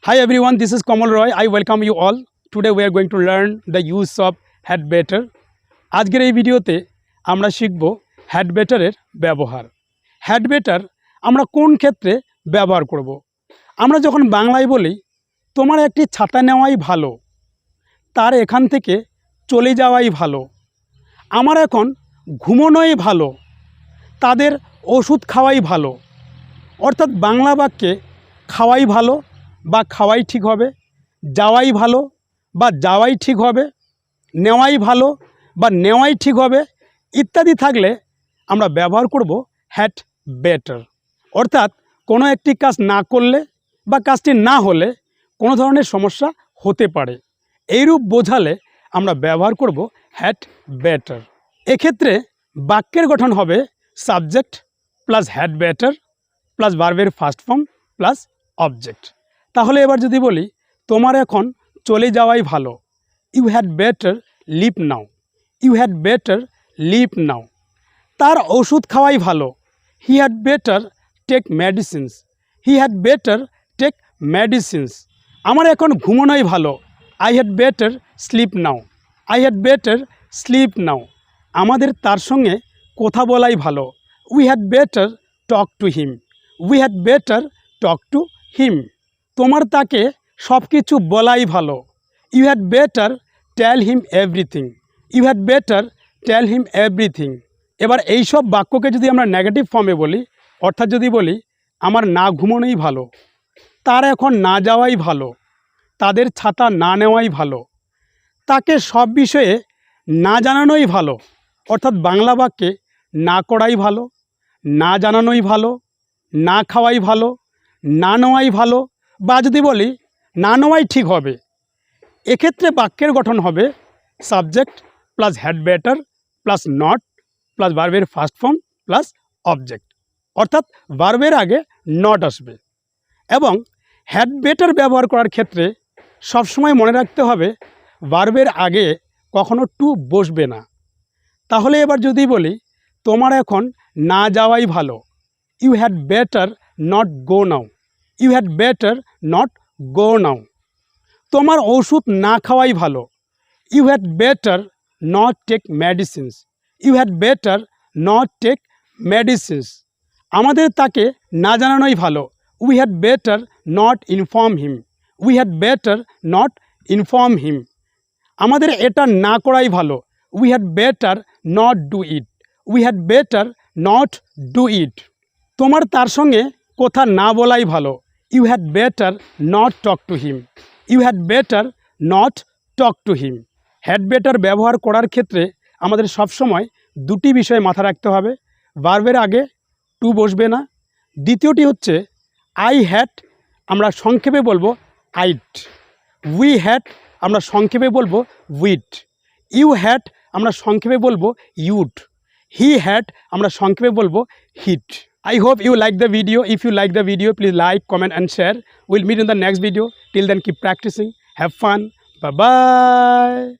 Hi everyone, this is Kamal Roy. I welcome you all. Today we are going to learn the use of had better. আজকের এই ভিডিওতে আমরা শিখব had better এর ব্যবহার। had better আমরা কোন ক্ষেত্রে ব্যবহার করব? আমরা যখন বাংলায় বলি তোমার একটি ছাতা নেওয়াই ভালো, তার এখান থেকে চলে যাওয়াই ভালো, আমার এখন ঘুমানোই ভালো, তাদের ওষুধ খাওয়াই ভালো। অর্থাৎ বাংলা বাক্যে খাওয়াই ভালো বা খাওয়াই ঠিক হবে, যাওয়াই ভালো বা যাওয়াই ঠিক হবে, নেওয়াই ভালো বা নেওয়াই ঠিক হবে ইত্যাদি থাকলে আমরা ব্যবহার করব হ্যাড বেটার। অর্থাৎ কোনো একটি কাজ না করলে বা কাজটি না হলে কোনো ধরনের সমস্যা হতে পারে, এইরূপ বোঝালে আমরা ব্যবহার করব হ্যাড বেটার। এক্ষেত্রে বাক্যের গঠন হবে subject plus had better plus ভার্বের ফার্স্ট ফর্ম প্লাস অবজেক্ট। তাহলে এবার যদি বলি তোমার এখন চলে যাওয়াই ভালো, you had better leave now, you had better leave now. তার ওষুধ খাওয়াই ভালো, he had better take medicines, he had better take medicines. আমার এখন ঘুমানোই ভালো, I had better sleep now, I had better sleep now. আমাদের তার সঙ্গে কথা বলাই ভালো, we had better talk to him, we had better talk to him. তোমার তাকে সব কিছু বলাই ভালো, you had better tell him everything, you had better tell him everything. এবার এইসব বাক্যকে যদি আমরা নেগেটিভ ফর্মে বলি, অর্থাৎ যদি বলি আমার না ঘুমানোই ভালো, তার এখন না যাওয়াই ভালো, তাদের ছাতা না নেওয়াই ভালো, তাকে সব বিষয়ে না জানানোই ভালো, অর্থাৎ বাংলা বাক্যে না করাই ভালো, না জানানোই ভালো, না খাওয়াই ভালো, না নেওয়াই ভালো, বা যদি বলি না নেওয়াই ঠিক হবে। এক্ষেত্রে বাক্যের গঠন হবে subject plus had better plus not plus ভার্বের ফার্স্ট ফর্ম প্লাস অবজেক্ট, অর্থাৎ ভার্বের আগে নট আসবে। এবং হ্যাড বেটার ব্যবহার করার ক্ষেত্রে সবসময় মনে রাখতে হবে ভার্বের আগে কখনো টু বসবে না। তাহলে এবার যদি বলি তোমার এখন না যাওয়াই ভালো, you had better not go now, you had better not go now. তোমার ওষুধ না খাওয়াই ভালো, you had better not take medicines, you had better not take medicines. আমাদের তাকে না জানানোই ভালো, we had better not inform him, we had better not inform him. আমাদের এটা না করাই ভালো, we had better not do it, we had better not do it. তোমার তার সঙ্গে কথা না বলাই ভালো, you had better not talk to him, you had better not talk to him. Had better ব্যবহার করার ক্ষেত্রে আমাদের সবসময় দুটি বিষয় মাথা রাখতে হবে, ভার্বের আগে টু বসবে না, দ্বিতীয়টি হচ্ছে আই হ্যাড আমরা সংক্ষেপে বলবো আইট, উই হ্যাড আমরা সংক্ষেপে বলবো উইট, ইউ হ্যাড আমরা সংক্ষেপে বলবো ইউড, হি হ্যাড আমরা সংক্ষেপে বলবো hit. I hope you like the video. If you like the video, please like, comment and share. We'll meet in the next video. Till then, keep practicing. Have fun. Bye-bye.